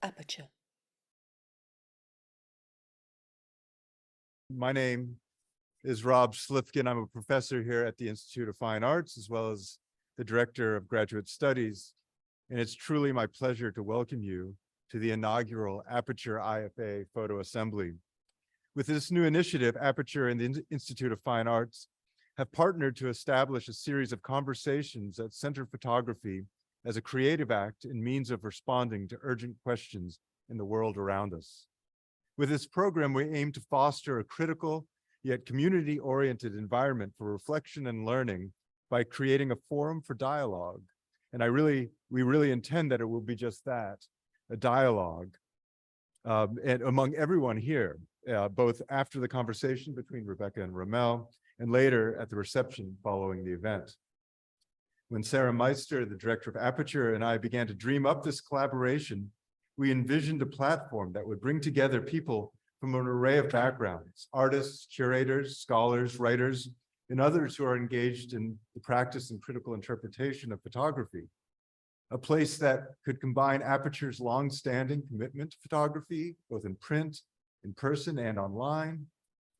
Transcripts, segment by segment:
Aperture. My name is Rob Slifkin. I'm a professor here at the Institute of Fine Arts, as well as the Director of Graduate Studies. And it's truly my pleasure to welcome you to the inaugural Aperture IFA photo assembly. With this new initiative, Aperture and the Institute of Fine Arts have partnered to establish a series of conversations that center photography as a creative act and means of responding to urgent questions in the world around us. With this program, we aim to foster a critical yet community-oriented environment for reflection and learning by creating a forum for dialogue. And we really intend that it will be just that, a dialogue, and among everyone here, both after the conversation between Rebecca and RaMell, and later at the reception following the event. When Sarah Meister, the director of Aperture, and I began to dream up this collaboration, we envisioned a platform that would bring together people from an array of backgrounds, artists, curators, scholars, writers, and others who are engaged in the practice and critical interpretation of photography. A place that could combine Aperture's long-standing commitment to photography, both in print, in person, and online,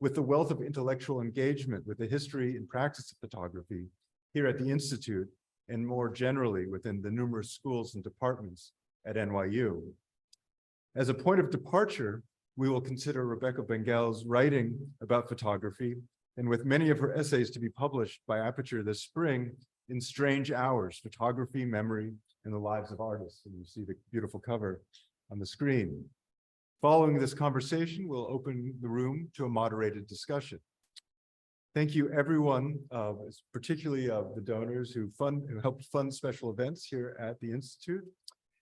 with the wealth of intellectual engagement with the history and practice of photography here at the Institute, and more generally within the numerous schools and departments at NYU. As a point of departure, we will consider Rebecca Bengal's writing about photography, and with many of her essays to be published by Aperture this spring in Strange Hours, Photography, Memory, and the Lives of Artists. And you see the beautiful cover on the screen. Following this conversation, we'll open the room to a moderated discussion. Thank you, everyone, particularly the donors who helped fund special events here at the Institute.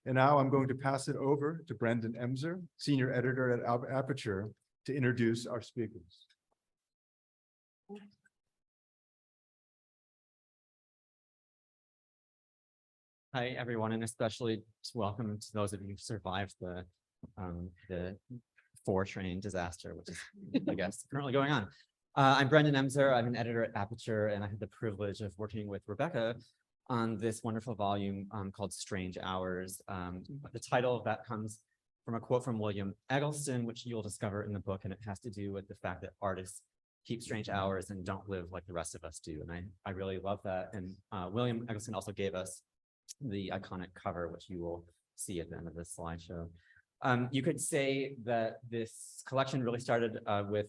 And now I'm going to pass it over to Brendan Emser, Senior Editor at Aperture, to introduce our speakers. Hi, everyone, and especially welcome to those of you who survived the 4-train disaster, which is, I guess, currently going on. I'm Brendan Emser. I'm an editor at Aperture, and I had the privilege of working with Rebecca on this wonderful volume called Strange Hours. The title of that comes from a quote from William Eggleston, which you'll discover in the book, and it has to do with the fact that artists keep strange hours and don't live like the rest of us do. And I really love that. And William Eggleston also gave us the iconic cover, which you will see at the end of this slideshow. You could say that this collection really started with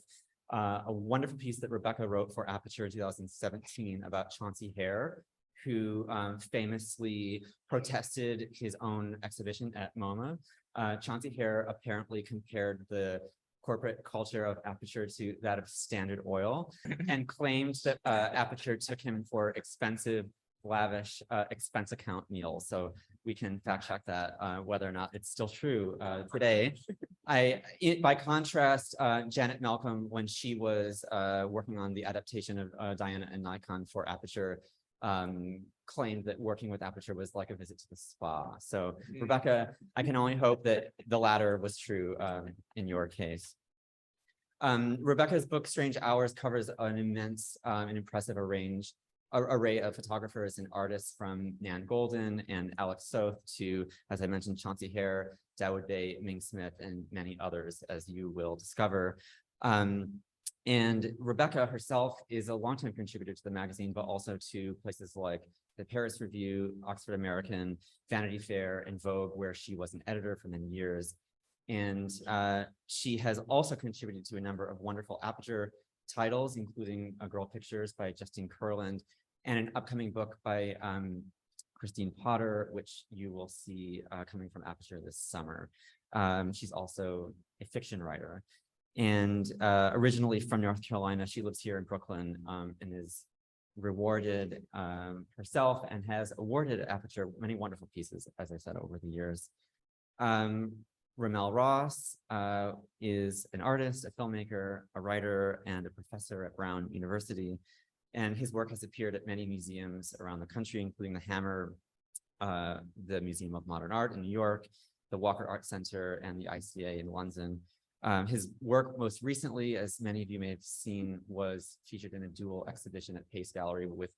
a wonderful piece that Rebecca wrote for Aperture in 2017 about Chauncey Hare, who famously protested his own exhibition at MoMA. Chauncey Hare apparently compared the corporate culture of Aperture to that of Standard Oil and claimed that Aperture took him for expensive, lavish expense account meals. So we can fact check that whether or not it's still true today. By contrast, Janet Malcolm, when she was working on the adaptation of Diana and Nikon for Aperture, claimed that working with Aperture was like a visit to the spa. So Rebecca, I can only hope that the latter was true in your case. Rebecca's book, Strange Hours, covers an immense and impressive array of photographers and artists, from Nan Golden and Alex Soth to, as I mentioned, Chauncey Hare, Dawood Bey, Ming Smith, and many others, as you will discover. And Rebecca herself is a longtime contributor to the magazine, but also to places like the Paris Review, Oxford American, Vanity Fair, and Vogue, where she was an editor for many years. And she has also contributed to a number of wonderful Aperture titles, including Girl Pictures by Justine Kurland, and an upcoming book by Christine Potter, which you will see coming from Aperture this summer. She's also a fiction writer. And originally from North Carolina, she lives here in Brooklyn and is rewarded herself and has awarded Aperture many wonderful pieces, as I said, over the years. RaMell Ross is an artist, a filmmaker, a writer, and a professor at Brown University. And his work has appeared at many museums around the country, including the Hammer, the Museum of Modern Art in New York, the Walker Art Center, and the ICA in London. His work most recently, as many of you may have seen, was featured in a dual exhibition at Pace Gallery with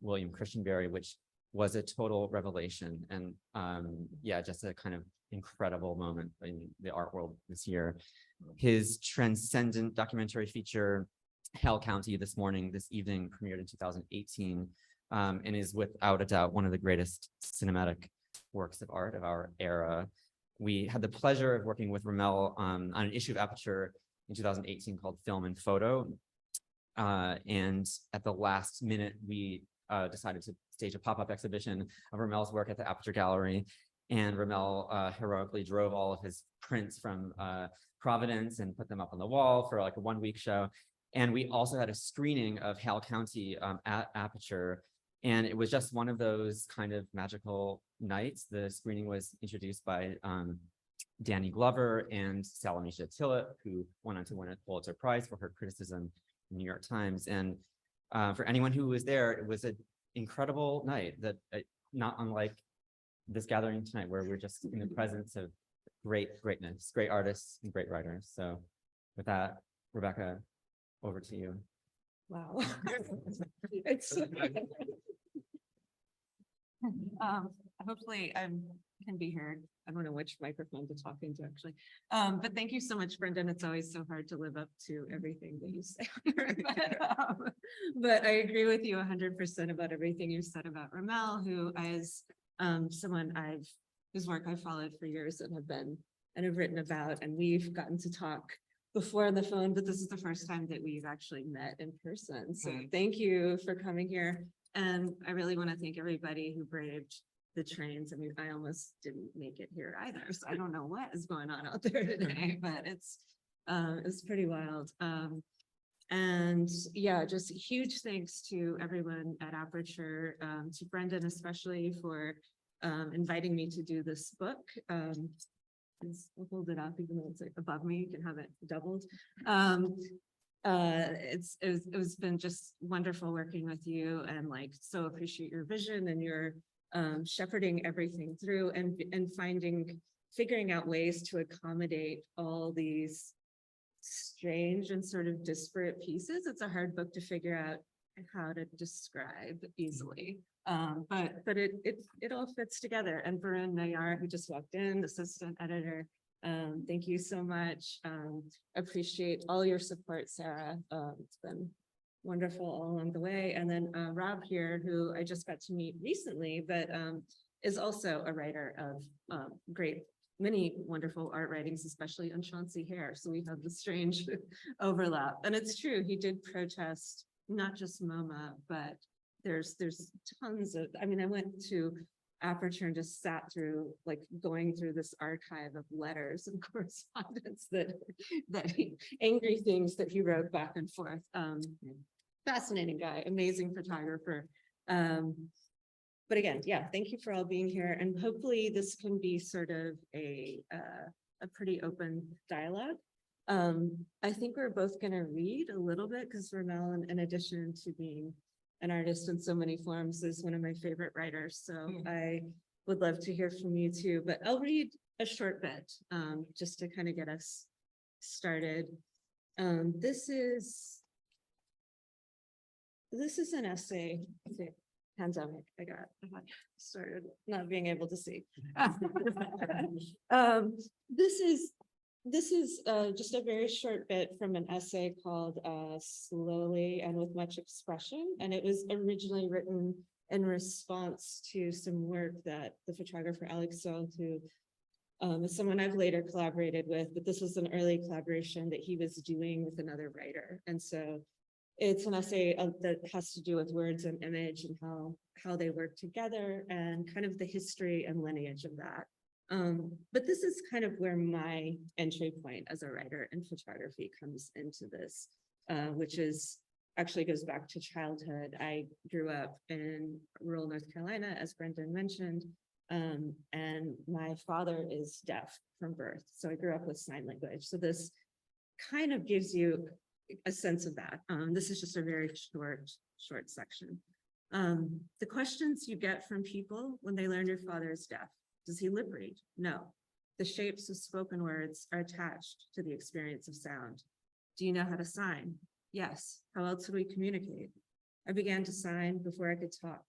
William Christianberry, which was a total revelation. And yeah, just a kind of incredible moment in the art world this year. His transcendent documentary feature, Hell County, this evening, premiered in 2018, and is without a doubt one of the greatest cinematic works of art of our era. We had the pleasure of working with RaMell on an issue of Aperture in 2018 called Film and Photo. And at the last minute, we decided to stage a pop-up exhibition of RaMell's work at the Aperture Gallery. And RaMell heroically drove all of his prints from Providence and put them up on the wall for like a 1-week show. And we also had a screening of Hale County at Aperture. And it was just one of those kind of magical nights. The screening was introduced by Danny Glover and Salamisha Tillett, who went on to win a Pulitzer Prize for her criticism in the New York Times. And for anyone who was there, it was an incredible night that not unlike this gathering tonight, where we're just in the presence of greatness, great artists and great writers. So with that, Rebecca, over to you. Wow. It's hopefully I can be heard. I don't know which microphone to talk into actually. But thank you so much, Brendan. It's always so hard to live up to everything that you say. But I agree with you 100% about everything you said about RaMell, who is someone whose work I've followed for years and have written about, and we've gotten to talk before on the phone, but this is the first time that we've actually met in person. So thank you for coming here. And I really want to thank everybody who braved the trains. I mean, I almost didn't make it here either. So I don't know what is going on out there today, but it's pretty wild. And yeah, just huge thanks to everyone at Aperture, to Brendan especially for inviting me to do this book. I'll hold it up, even though it's like above me, you can have it doubled. It's been just wonderful working with you, and like so appreciate your vision and your shepherding everything through and figuring out ways to accommodate all these strange and sort of disparate pieces. It's a hard book to figure out how to describe easily. But it all fits together. And Varun Nayar, who just walked in, assistant editor, thank you so much. Appreciate all your support, Sarah. It's been wonderful all along the way. And then Rob here, who I just got to meet recently, but is also a writer of many wonderful art writings, especially on Chauncey Hare. So we have the strange overlap. And it's true, he did protest not just MoMA, but there's tons of, I mean, I went to Aperture and just sat through, like going through this archive of letters and correspondence angry things that he wrote back and forth. Fascinating guy, amazing photographer. But again, yeah, thank you for all being here. And hopefully this can be sort of a pretty open dialogue. I think we're both going to read a little bit because RaMell, in addition to being an artist in so many forms, is one of my favorite writers. So I would love to hear from you too, but I'll read a short bit just to kind of get us started. This is an essay. Pandemic. I got started not being able to see. This is just a very short bit from an essay called Slowly and with Much Expression. And it was originally written in response to some work that the photographer Alex Solt, who is someone I've later collaborated with, but this was an early collaboration that he was doing with another writer. And so it's an essay that has to do with words and image and how they work together and kind of the history and lineage of that. But this is kind of where my entry point as a writer in photography comes into this, which actually goes back to childhood. I grew up in rural North Carolina, as Brendan mentioned, and my father is deaf from birth. So I grew up with sign language. So this kind of gives you a sense of that. This is just a very short section. The questions you get from people when they learn your father is deaf. Does he lip read? No. The shapes of spoken words are attached to the experience of sound. Do you know how to sign? Yes. How else would we communicate? I began to sign before I could talk.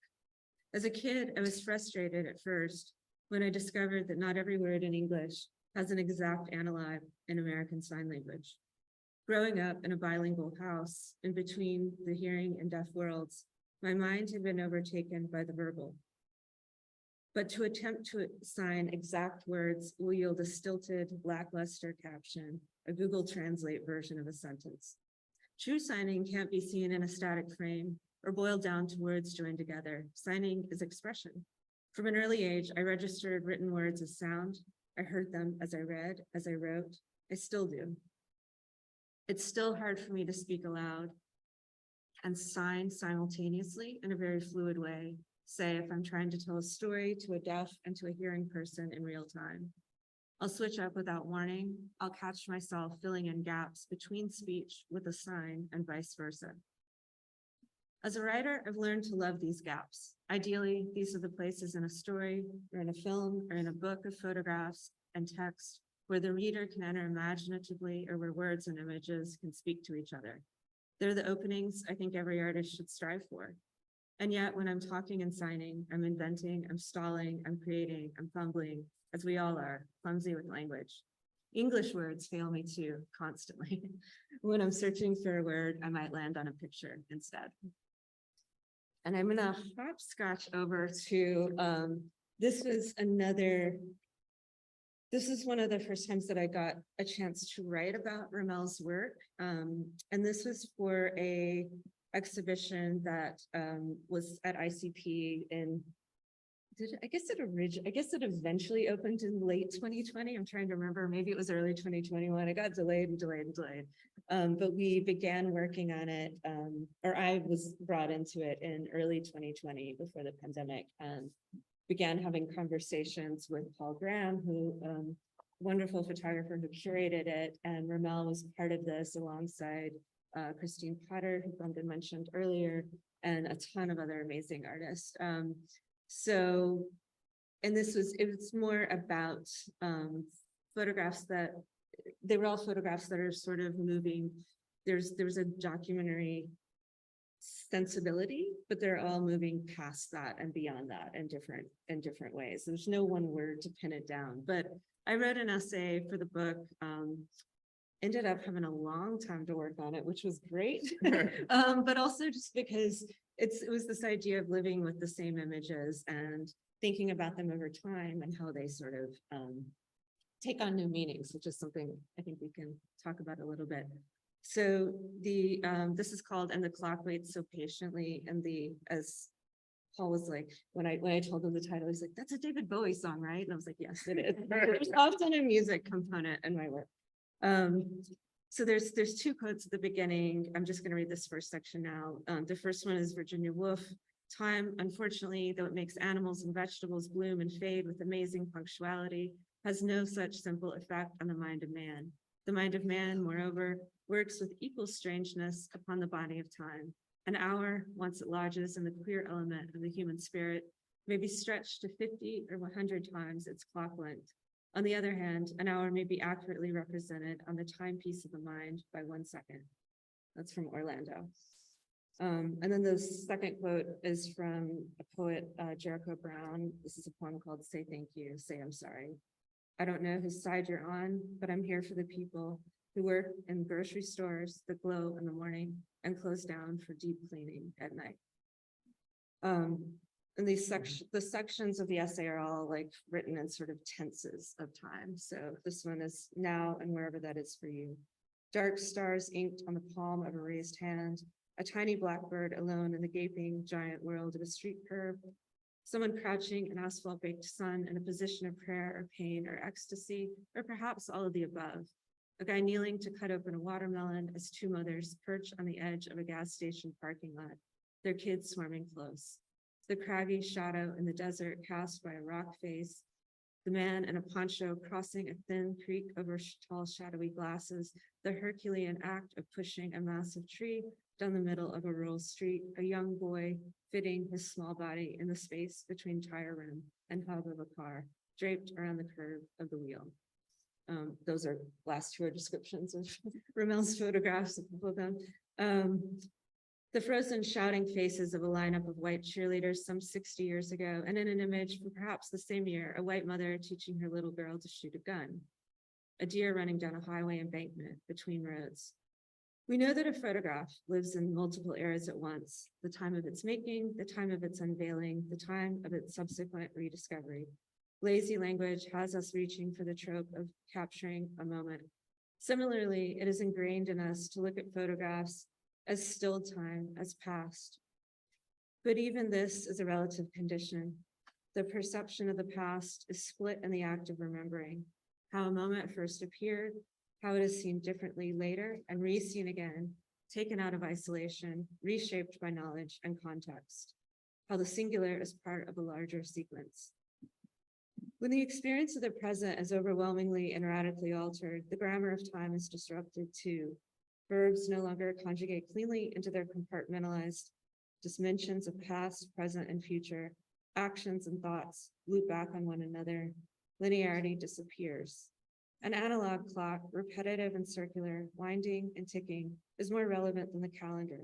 As a kid, I was frustrated at first when I discovered that not every word in English has an exact analog in American Sign Language. Growing up in a bilingual house in between the hearing and deaf worlds, my mind had been overtaken by the verbal. But to attempt to assign exact words will yield a stilted, lackluster caption, a Google Translate version of a sentence. True signing can't be seen in a static frame or boiled down to words joined together. Signing is expression. From an early age, I registered written words as sound. I heard them as I read, as I wrote. I still do. It's still hard for me to speak aloud and sign simultaneously in a very fluid way. Say, if I'm trying to tell a story to a deaf and to a hearing person in real time. I'll switch up without warning. I'll catch myself filling in gaps between speech with a sign and vice versa. As a writer, I've learned to love these gaps. Ideally, these are the places in a story or in a film or in a book of photographs and text where the reader can enter imaginatively or where words and images can speak to each other. They're the openings I think every artist should strive for. And yet when I'm talking and signing, I'm inventing, I'm stalling, I'm creating, I'm fumbling, as we all are, clumsy with language. English words fail me too, constantly. When I'm searching for a word, I might land on a picture instead. And I'm gonna hopscotch over to, this is one of the first times that I got a chance to write about RaMell's work. And this was for a exhibition that was at ICP in, I guess it eventually opened in late 2020. I'm trying to remember, maybe it was early 2021. It got delayed and delayed and delayed. But we began working on it, or I was brought into it in early 2020 before the pandemic, and began having conversations with Paul Graham, who wonderful photographer who curated it, and RaMell was part of this alongside Christine Potter, who Brendan mentioned earlier, and a ton of other amazing artists. And it was more about photographs that, they were all photographs that are sort of moving. There was a documentary sensibility, but they're all moving past that and beyond that in different ways. There's no one word to pin it down, but I wrote an essay for the book, ended up having a long time to work on it, which was great. But also just because it was this idea of living with the same images and thinking about them over time and how they sort of take on new meanings, which is something I think we can talk about a little bit. So this is called "And the Clock Waits So Patiently," and as Paul was like, when I told him the title, he's like, "That's a David Bowie song, right?" And I was like, "Yes, it is." There's often a music component in my work. So there's two quotes at the beginning. I'm just going to read this first section now. The first one is Virginia Woolf. "Time, unfortunately, though it makes animals and vegetables bloom and fade with amazing punctuality, has no such simple effect on the mind of man. The mind of man, moreover, works with equal strangeness upon the body of time. An hour, once it lodges in the queer element of the human spirit, may be stretched to 50 or 100 times its clock length. On the other hand, an hour may be accurately represented on the timepiece of the mind by 1 second." That's from Orlando. And then the second quote is from a poet, Jericho Brown. This is a poem called "Say Thank You, Say I'm Sorry. I don't know whose side you're on, but I'm here for the people who work in grocery stores that glow in the morning and close down for deep cleaning at night." And the sections of the essay are all like written in sort of tenses of time. So this one is now and wherever that is for you. Dark stars inked on the palm of a raised hand, a tiny blackbird alone in the gaping giant world of a street curb, someone crouching in asphalt-baked sun in a position of prayer or pain or ecstasy, or perhaps all of the above. A guy kneeling to cut open a watermelon as two mothers perch on the edge of a gas station parking lot, their kids swarming close. The craggy shadow in the desert cast by a rock face, the man in a poncho crossing a thin creek over tall shadowy glasses, the Herculean act of pushing a massive tree down the middle of a rural street, a young boy fitting his small body in the space between tire rim and hub of a car, draped around the curve of the wheel. Those are last two descriptions of RaMell's photographs, a couple of them. The frozen shouting faces of a lineup of white cheerleaders some 60 years ago, and in an image from perhaps the same year, a white mother teaching her little girl to shoot a gun. A deer running down a highway embankment between roads. We know that a photograph lives in multiple eras at once, the time of its making, the time of its unveiling, the time of its subsequent rediscovery. Lazy language has us reaching for the trope of capturing a moment. Similarly, it is ingrained in us to look at photographs as still time, as past. But even this is a relative condition. The perception of the past is split in the act of remembering how a moment first appeared, how it is seen differently later, and re-seen again, taken out of isolation, reshaped by knowledge and context, how the singular is part of a larger sequence. When the experience of the present is overwhelmingly and radically altered, the grammar of time is disrupted too. Verbs no longer conjugate cleanly into their compartmentalized dimensions of past, present, and future. Actions and thoughts loop back on one another. Linearity disappears. An analog clock, repetitive and circular, winding and ticking, is more relevant than the calendar.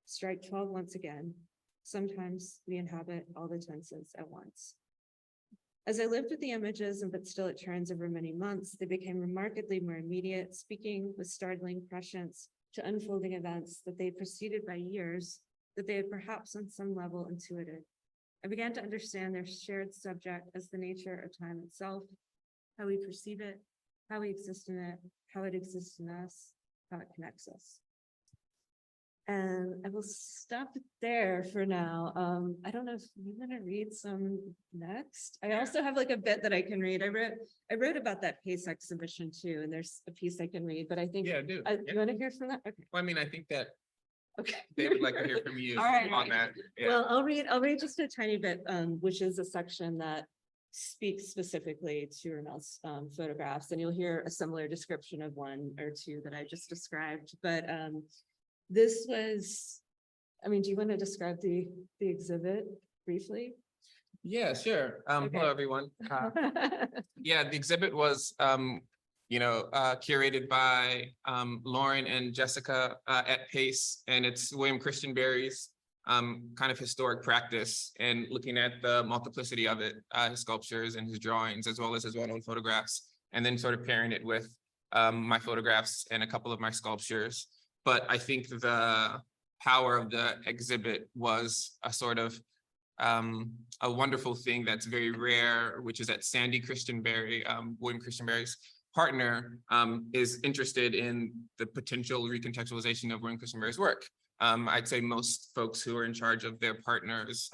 Strike 12 once again. Sometimes we inhabit all the tenses at once. As I lived with the images, and but still it turns over many months, they became remarkably more immediate, speaking with startling prescience to unfolding events that they preceded by years, that they had perhaps on some level intuited. I began to understand their shared subject as the nature of time itself, how we perceive it, how we exist in it, how it exists in us, how it connects us. And I will stop there for now. I don't know if you're gonna read some next. I also have like a bit that I can read. I wrote about that PACE exhibition too, and there's a piece I can read, but I think, Yeah, do. you want to hear from that? Okay. Well, I mean, I think that Okay. they would like to hear from you All right, on that. Yeah. Well, I'll read just a tiny bit, which is a section that speaks specifically to RaMell's photographs, and you'll hear a similar description of one or two that I just described. But this was, I mean, do you want to describe the exhibit briefly? Yeah, sure. Okay. Hello, everyone. Yeah, the exhibit was, curated by Lauren and Jessica at PACE, and it's William Christian Barry's kind of historic practice, and looking at the multiplicity of it, his sculptures and his drawings, as well as his well-known photographs, and then sort of pairing it with my photographs and a couple of my sculptures. But I think the power of the exhibit was a sort of a wonderful thing that's very rare, which is that Sandy Christian Barry, William Christian Barry's partner, is interested in the potential recontextualization of William Christian Barry's work. I'd say most folks who are in charge of their partners,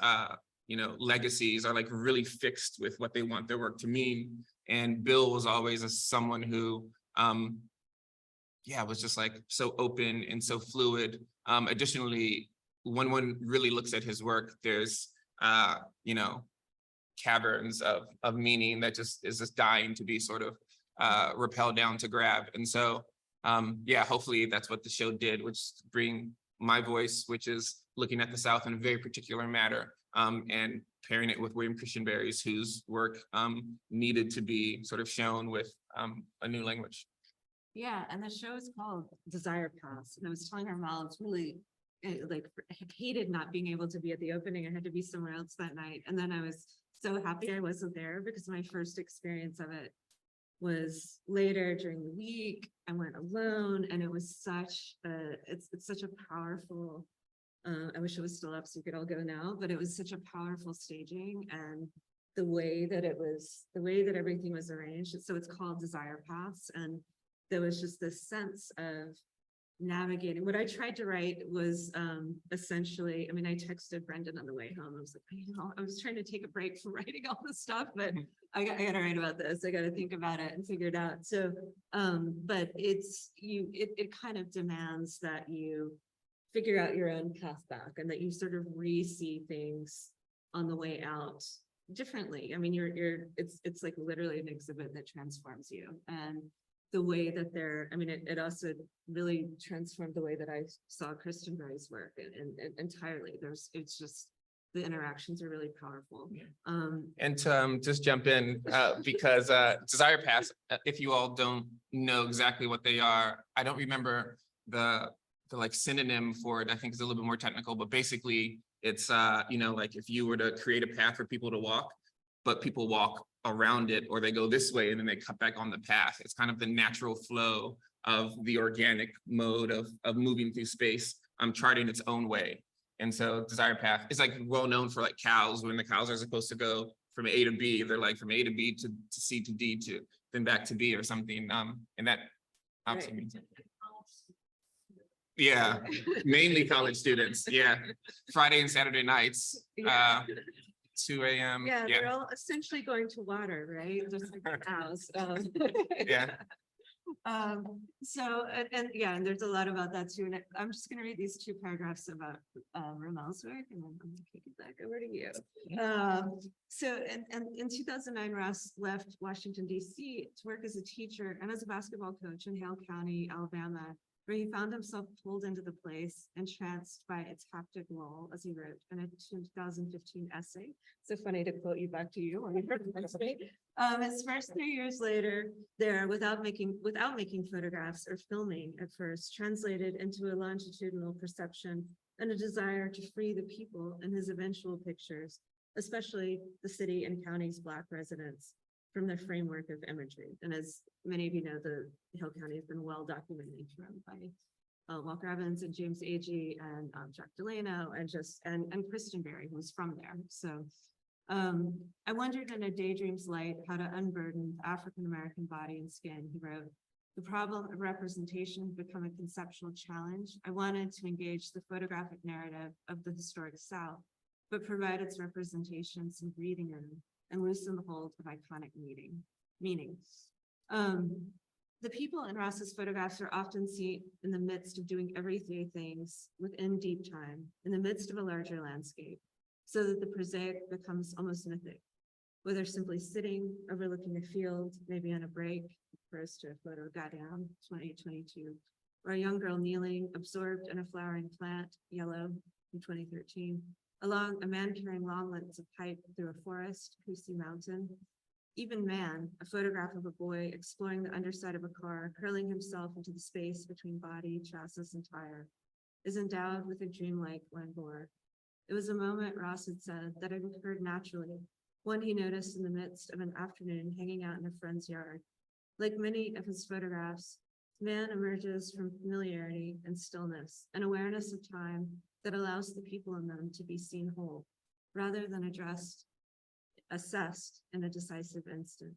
legacies are like really fixed with what they want their work to mean. And Bill was always someone who, was just like so open and so fluid. Additionally, when one really looks at his work, there's, caverns of meaning that just is just dying to be sort of rappelled down to grab. And so, hopefully that's what the show did, which is bring my voice, which is looking at the South in a very particular manner, and pairing it with William Christian Barry's, whose work needed to be sort of shown with a new language. Yeah, and the show is called Desire Pass, and I was telling RaMell, it's really I hated not being able to be at the opening. I had to be somewhere else that night, and then I was so happy I wasn't there, because my first experience of it was later during the week. I went alone, and it was such a it's such a powerful. I wish it was still up so you could all go now, but it was such a powerful staging, and the way that everything was arranged. So it's called Desire Paths, and there was just this sense of navigating. What I tried to write was essentially, I mean, I texted Brendan on the way home. I was like, I was trying to take a break from writing all this stuff, but I got to write about this. I got to think about it and figure it out. So, but it kind of demands that you figure out your own path back, and that you sort of re-see things on the way out differently. I mean, it's like literally an exhibit that transforms you, and the way that it also really transformed the way that I saw Christian Barry's work and entirely. It's just, the interactions are really powerful. Yeah. And to just jump in, because Desire Pass, if you all don't know exactly what they are, I don't remember the like synonym for it, I think is a little bit more technical, but basically it's, you know, like if you were to create a path for people to walk, but people walk around it, or they go this way and then they cut back on the path. It's kind of the natural flow of the organic mode of moving through space, charting its own way. And so desired path is like well known for like cows, when the cows are supposed to go from A to B, they're like from A to B to C to D to then back to B or something. And that obviously means, yeah, mainly college students. Yeah, Friday and Saturday nights, Yeah. 2 a.m. Yeah, they're all essentially going to water, right? Just like the cows. Yeah. So, and yeah, and there's a lot about that too. And I'm just gonna read these two paragraphs about RaMell's work, and then I'm gonna kick it back over to you. So in 2009, Ross left Washington, D.C. to work as a teacher and as a basketball coach in Hale County, Alabama, where he found himself pulled into the place, entranced by its haptic role, as he wrote in a 2015 essay. So funny to quote you back to you. His first 3 years later, there, without making photographs or filming at first, translated into a longitudinal perception and a desire to free the people in his eventual pictures, especially the city and county's Black residents, from the framework of imagery. And as many of you know, the Hill County has been well documented by Walker Evans and James Agee and Jack Delano and Kristen Berry, who's from there. So I wondered in a daydream's light how to unburden the African-American body and skin, he wrote. The problem of representation become a conceptual challenge. I wanted to engage the photographic narrative of the historic South, but provide its representation some breathing room and loosen the hold of iconic meaning. The people in Ross's photographs are often seen in the midst of doing everyday things within deep time, in the midst of a larger landscape, so that the prosaic becomes almost mythic, whether simply sitting, overlooking a field, maybe on a break, refers to a photo of Gaudium, 2022, or a young girl kneeling, absorbed in a flowering plant, yellow, from 2013, along a man carrying long lengths of pipe through a forest, Kusi Mountain. Even Man, a photograph of a boy exploring the underside of a car, hurling himself into the space between body, chassis, and tire, is endowed with a dreamlike languor. It was a moment, Ross had said, that had occurred naturally, one he noticed in the midst of an afternoon hanging out in a friend's yard. Like many of his photographs, Man emerges from familiarity and stillness, an awareness of time that allows the people in them to be seen whole, rather than assessed in a decisive instant.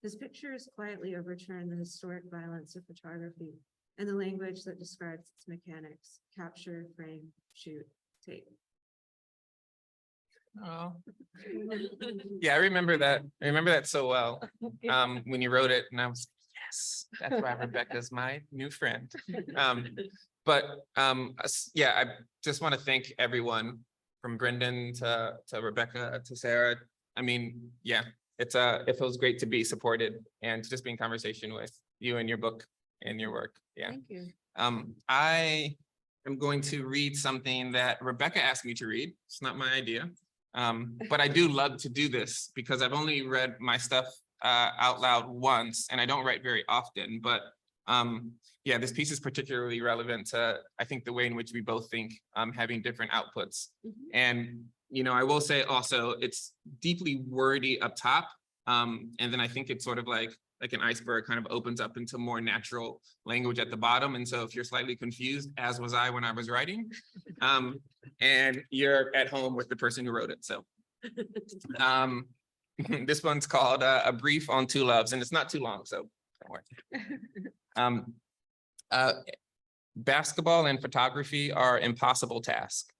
His pictures quietly overturn the historic violence of photography and the language that describes its mechanics: capture, frame, shoot, take. Oh, yeah, I remember that. I remember that so well. When you wrote it, and I was, yes, that's why Rebecca's my new friend. Yeah, I just want to thank everyone from Brendan to Rebecca to Sarah. I mean, yeah, it feels great to be supported and to just be in conversation with you and your book and your work. Yeah. Thank you. I am going to read something that Rebecca asked me to read. It's not my idea. But I do love to do this because I've only read my stuff out loud once, and I don't write very often. But yeah, this piece is particularly relevant to, I think, the way in which we both think, having different outputs. And, you know, I will say also, it's deeply wordy up top. And then I think it's sort of like an iceberg kind of opens up into more natural language at the bottom. And so if you're slightly confused, as was I when I was writing, and you're at home with the person who wrote it. So this one's called A Brief on Two Loves, and it's not too long, so don't worry. Basketball and photography are impossible tasks.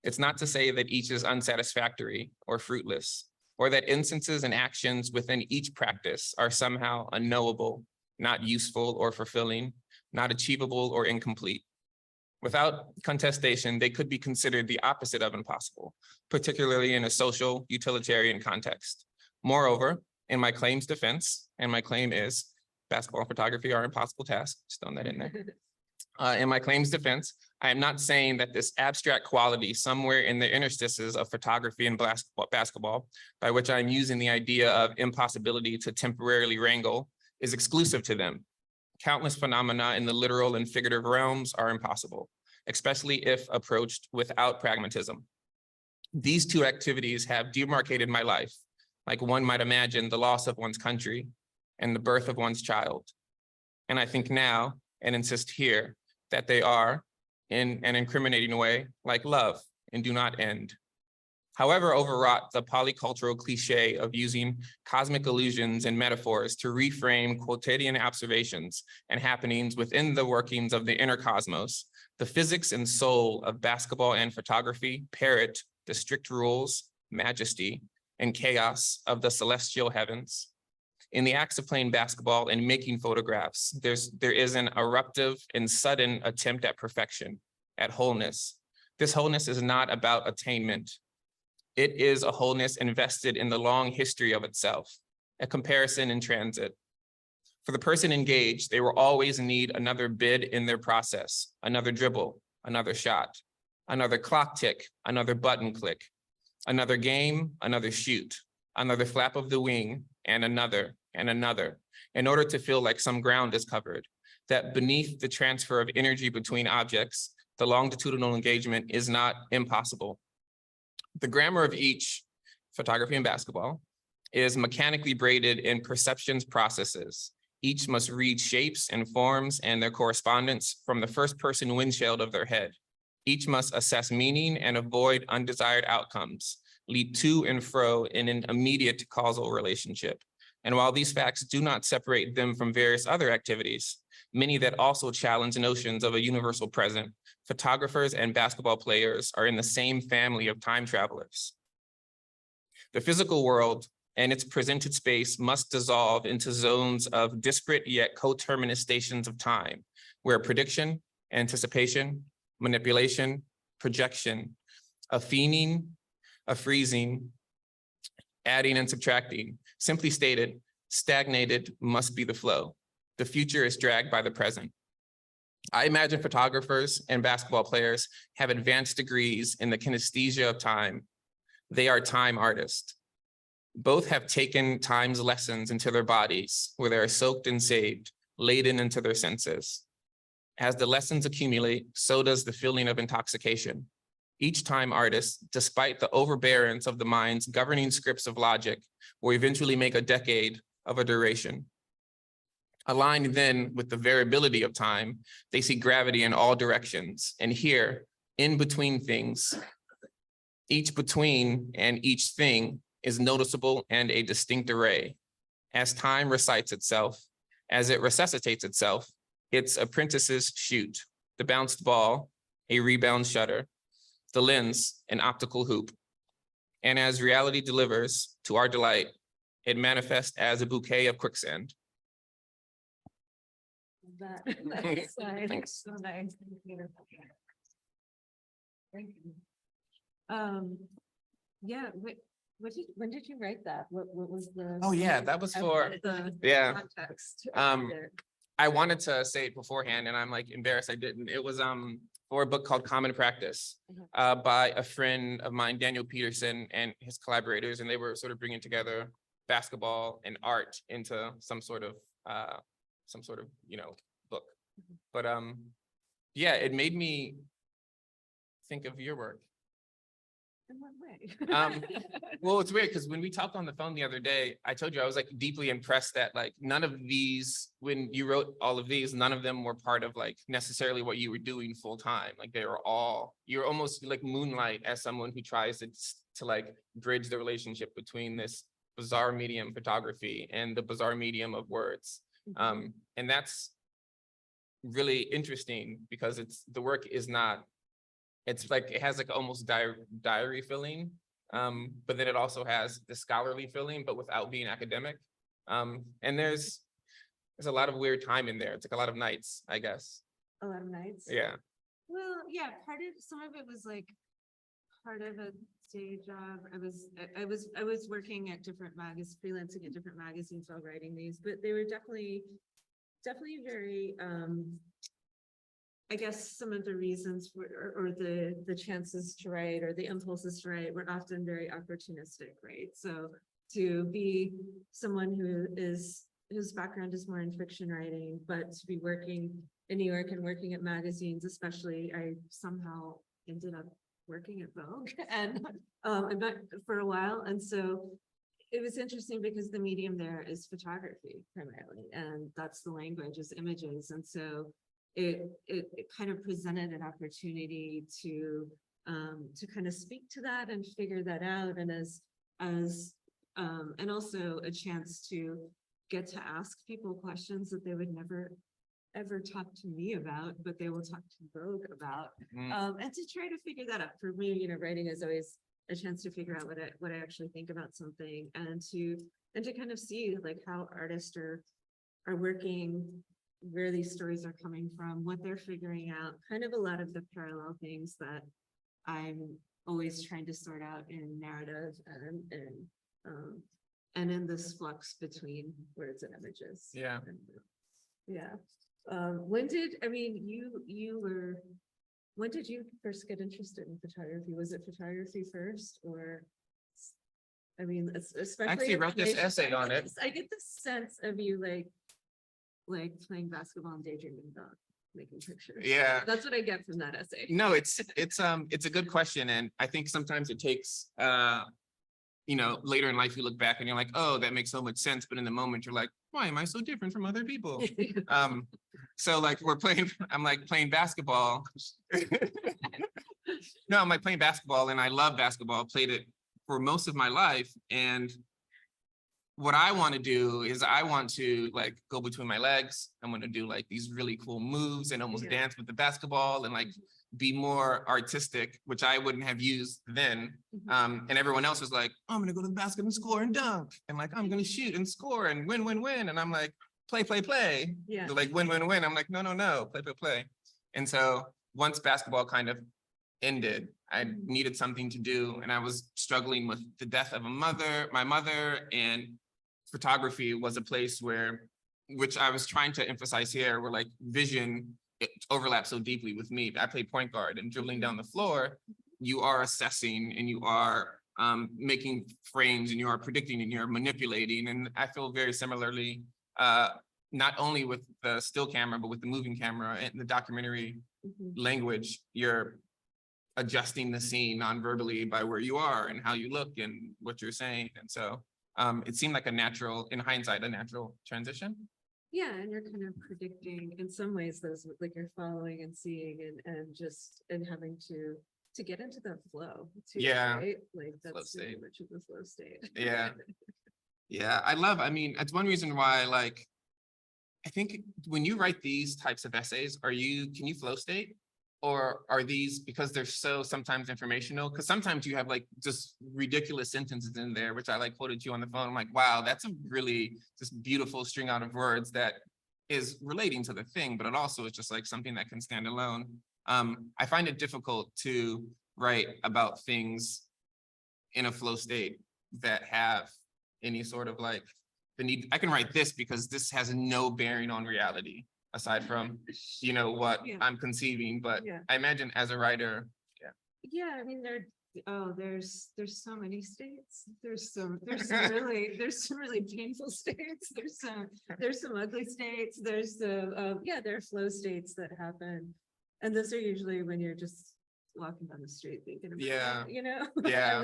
It's not to say that each is unsatisfactory or fruitless, or that instances and actions within each practice are somehow unknowable, not useful or fulfilling, not achievable or incomplete. Without contestation, they could be considered the opposite of impossible, particularly in a social utilitarian context. Moreover, in my claim's defense, and my claim is basketball and photography are impossible tasks, just throwing that in there. In my claim's defense, I am not saying that this abstract quality somewhere in the interstices of photography and basketball, by which I'm using the idea of impossibility to temporarily wrangle, is exclusive to them. Countless phenomena in the literal and figurative realms are impossible, especially if approached without pragmatism. These two activities have demarcated my life, like one might imagine the loss of one's country and the birth of one's child. And I think now, and insist here, that they are, in an incriminating way, like love and do not end. However overwrought the polycultural cliche of using cosmic illusions and metaphors to reframe quotidian observations and happenings within the workings of the inner cosmos, the physics and soul of basketball and photography parrot the strict rules, majesty, and chaos of the celestial heavens. In the acts of playing basketball and making photographs, there is an eruptive and sudden attempt at perfection, at wholeness. This wholeness is not about attainment. It is a wholeness invested in the long history of itself, a comparison in transit. For the person engaged, they will always need another bid in their process, another dribble, another shot, another clock tick, another button click, another game, another shoot, another flap of the wing, and another, in order to feel like some ground is covered, that beneath the transfer of energy between objects, the longitudinal engagement is not impossible. The grammar of each, photography and basketball, is mechanically braided in perceptions processes. Each must read shapes and forms and their correspondence from the first person windshield of their head. Each must assess meaning and avoid undesired outcomes, lead to and fro in an immediate causal relationship. And while these facts do not separate them from various other activities, many that also challenge notions of a universal present, photographers and basketball players are in the same family of time travelers. The physical world and its presented space must dissolve into zones of disparate yet coterminous stations of time, where prediction, anticipation, manipulation, projection, a fiending, a freezing, adding and subtracting, simply stated, stagnated must be the flow. The future is dragged by the present. I imagine photographers and basketball players have advanced degrees in the kinesthesia of time. They are time artists. Both have taken time's lessons into their bodies, where they are soaked and saved, laden into their senses. As the lessons accumulate, so does the feeling of intoxication. Each time artist, despite the overbearance of the mind's governing scripts of logic, will eventually make a decade of a duration. Aligned then with the variability of time, they see gravity in all directions. And here, in between things, each between and each thing is noticeable and a distinct array. As time recites itself, as it resuscitates itself, its apprentices shoot, the bounced ball, a rebound shutter, the lens, an optical hoop. And as reality delivers, to our delight, it manifests as a bouquet of quicksand. That's Thanks. so nice. Thank you. Yeah, when did you write that? What was the? Oh yeah, that was for, the yeah. context. I wanted to say it beforehand and I'm like embarrassed I didn't. It was for a book called Common Practice by a friend of mine, Daniel Peterson, and his collaborators, and they were sort of bringing together basketball and art into some sort of book. But yeah, it made me think of your work. In what way? Well, it's weird because when we talked on the phone the other day, I told you I was like deeply impressed that like none of these, when you wrote all of these, none of them were part of like necessarily what you were doing full time. Like they were all, you're almost like moonlight as someone who tries to like bridge the relationship between this bizarre medium photography and the bizarre medium of words. And that's really interesting because the work is not, it's like, it has like almost diary feeling, but then it also has the scholarly feeling, but without being academic. And there's a lot of weird time in there. It's like a lot of nights, I guess. A lot of nights. Yeah. Well, yeah, some of it was like part of a day job. I was working at different magazines, freelancing at different magazines while writing these, but they were definitely very, I guess some of the reasons for, or the chances to write or the impulses to write were often very opportunistic, right? So to be someone who is whose background is more in fiction writing, but to be working in New York and working at magazines, especially, I somehow ended up working at Vogue and not for a while. And so it was interesting because the medium there is photography primarily, and that's the language is images. And so it kind of presented an opportunity to kind of speak to that and figure that out. And and also a chance to get to ask people questions that they would never ever talk to me about, but they will talk to Vogue about, and to try to figure that out. For me, you know, writing is always a chance to figure out what I actually think about something, and to kind of see like how artists are working, where these stories are coming from, what they're figuring out, kind of a lot of the parallel things that I'm always trying to sort out in narrative and in this flux between words and images. Yeah. Yeah. When did you first get interested in photography? Was it photography first, or? I mean, especially. I actually wrote this essay on it. I get the sense of you like playing basketball and daydreaming about making pictures. Yeah. That's what I get from that essay. No, it's a good question. And I think sometimes it takes, you know, later in life, you look back and you're like, oh, that makes so much sense. But in the moment, you're like, why am I so different from other people? So like I'm like playing basketball. No, I'm like playing basketball and I love basketball. Played it for most of my life. And what I want to do is I want to like go between my legs. I want to do like these really cool moves and almost dance with the basketball and like be more artistic, which I wouldn't have used then. And everyone else was like, oh, I'm gonna go to the basket and score and dunk. And like, I'm gonna shoot and score and win. And I'm like, play. Yeah. They're like, win. I'm like, no, play. And so once basketball kind of ended, I needed something to do. And I was struggling with the death of my mother, and photography was a place which I was trying to emphasize here, where like vision, it overlaps so deeply with me. I play point guard, and dribbling down the floor, you are assessing and you are making frames and you are predicting and you're manipulating. And I feel very similarly, not only with the still camera, but with the moving camera and the documentary language, you're adjusting the scene non-verbally by where you are and how you look and what you're saying. And so it seemed like in hindsight, a natural transition. Yeah, and you're kind of predicting in some ways those, like you're following and seeing and having to get into the flow too, Yeah. right? Like Flow that's so state. much of the flow state. Yeah. Yeah, I mean, it's one reason why, like, I think when you write these types of essays, can you flow state? Or are these, because they're so sometimes informational, because sometimes you have like just ridiculous sentences in there, which I like quoted you on the phone. I'm like, wow, that's a really just beautiful string out of words that is relating to the thing, but it also is just like something that can stand alone. I find it difficult to write about things in a flow state that have any sort of like the need. I can write this because this has no bearing on reality, aside from, you know, what I'm conceiving, but I imagine as a writer. Yeah, I mean, there's so many states. There's some really painful states. There's some ugly states. There are flow states that happen. And those are usually when you're just walking down the street thinking about it, you know? Yeah.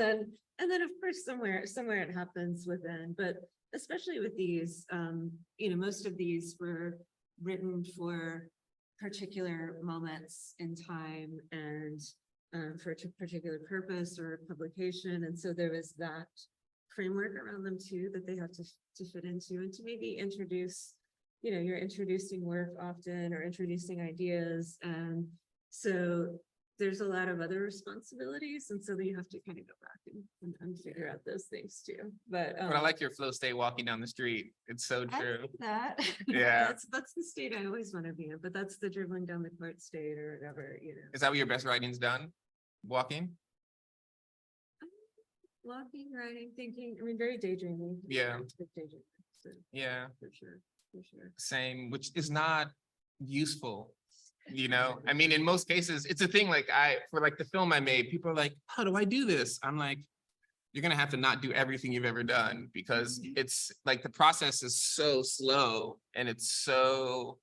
and then of course somewhere it happens within, but especially with these, you know, most of these were written for particular moments in time and for a particular purpose or publication. And so there was that framework around them too, that they have to fit into, and to maybe introduce, you know, you're introducing work often or introducing ideas. And so there's a lot of other responsibilities. And so you have to kind of go back and figure out those things too. But I like your flow state walking down the street. It's so I true. like that. Yeah. That's the state I always want to be in, but that's the dribbling down the court state or whatever, you know. Is that where your best writing's done? Walking? Walking, writing, thinking, I mean, very daydreaming. Yeah. Daydreaming, so, Yeah. for sure. Same, which is not useful. You know, I mean, in most cases, it's a thing. Like for like the film I made, people are like, how do I do this? I'm like, you're gonna have to not do everything you've ever done, because it's like the process is so slow and it's so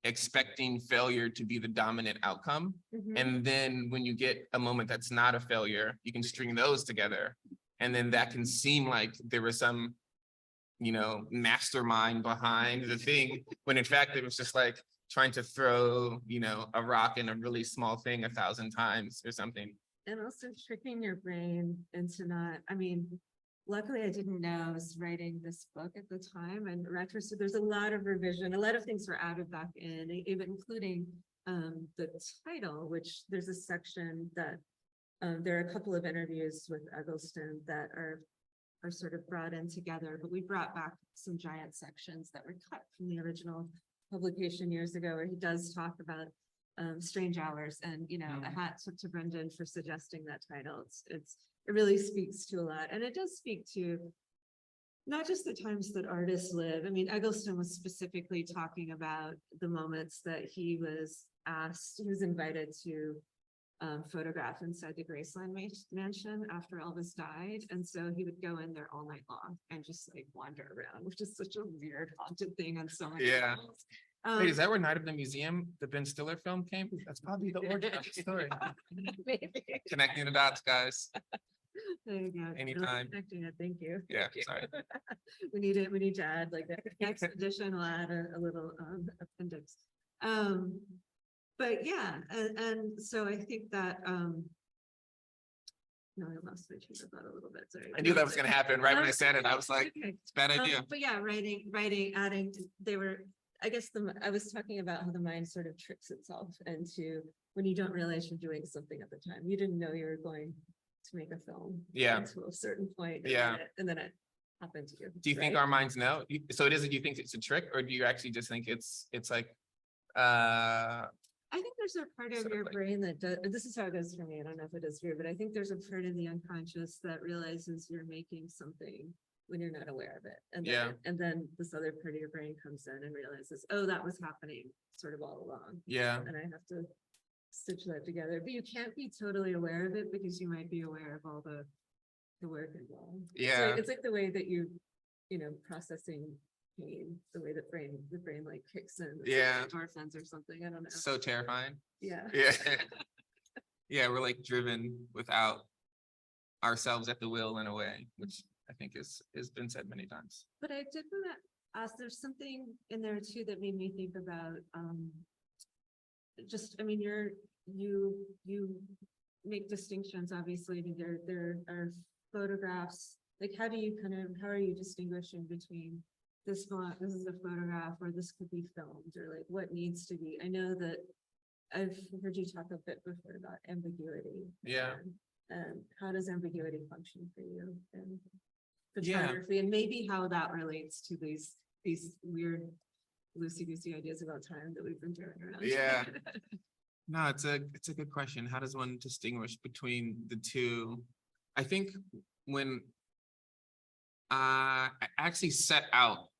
expecting failure to be the dominant outcome. Mhm. And then when you get a moment that's not a failure, you can string those together. And then that can seem like there was some, mastermind behind the thing, when in fact it was just like trying to throw, a rock in a really small thing 1,000 times or something. And also tricking your brain into not, luckily I didn't know I was writing this book at the time, and retrospect, there's a lot of revision, a lot of things were added back in, even including the title, which there's a section that there are a couple of interviews with Eggleston that are sort of brought in together, but we brought back some giant sections that were cut from the original publication years ago, where he does talk about Strange Hours, and a hat to Brendan for suggesting that title. It really speaks to a lot, and it does speak to not just the times that artists live. Eggleston was specifically talking about the moments that he was invited to photograph inside the Graceland mansion after Elvis died, and so he would go in there all night long and just like wander around, which is such a weird haunted thing on so many Yeah. levels. Wait, is that where Night of the Museum, the Ben Stiller film came? That's probably the origin of the story. Maybe. Connecting the dots, guys. There you go. Really Anytime. connecting it. Thank you. Yeah, Thank you. sorry. We need to add like the next edition. We'll add a little appendix. But yeah, and so I think that no, I lost my train of thought a little bit. Sorry. I knew that was gonna happen right when I said it. I was like, Okay. it's a bad idea. But yeah, writing, adding, I guess I was talking about how the mind sort of tricks itself into when you don't realize you're doing something at the time. You didn't know you were going to make a film. Yeah. To a certain point. Yeah. And then it happened to you. Do you think right? our minds know? So it isn't, you think it's a trick, or do you actually just think it's like, I think there's a part of sort of your like- brain that does, this is how it is for me. I don't know if it is for you, but I think there's a part of the unconscious that realizes you're making something when you're not aware of it. And Yeah. then this other part of your brain comes in and realizes, oh, that was happening sort of all along. yeah, And I have to stitch that together, but you can't be totally aware of it because you might be aware of all the work involved. Yeah. It's like the way that processing pain, the way that the brain like kicks in. It's like Yeah. endorphins or something. I don't know. so terrifying. Yeah. Yeah. Yeah, we're like driven without ourselves at the wheel in a way, which I think has been said many times. But I did want to ask, there's something in there too that made me think about, you make distinctions, obviously. There are photographs, like how are you distinguishing between this is a photograph, or this could be filmed, or like what needs to be? I know that I've heard you talk a bit before about ambiguity. Yeah. And how does ambiguity function for you in Yeah. photography, and maybe how that relates to these weird loosey-goosey ideas about time that we've been throwing around. Yeah. No, it's a good question. How does one distinguish between the two? I think when I actually set out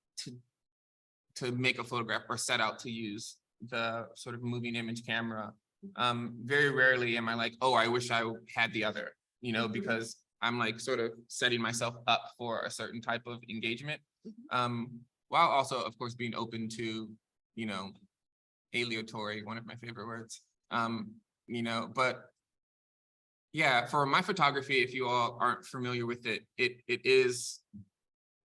to make a photograph, or set out to use the sort of moving image camera, very rarely am I like, oh, I wish I had the other, Mhm. because I'm like sort of setting myself up for a certain type of engagement, while also, of course, being open to, aleatory, one of my favorite words, but yeah, for my photography, if you all aren't familiar with it, it is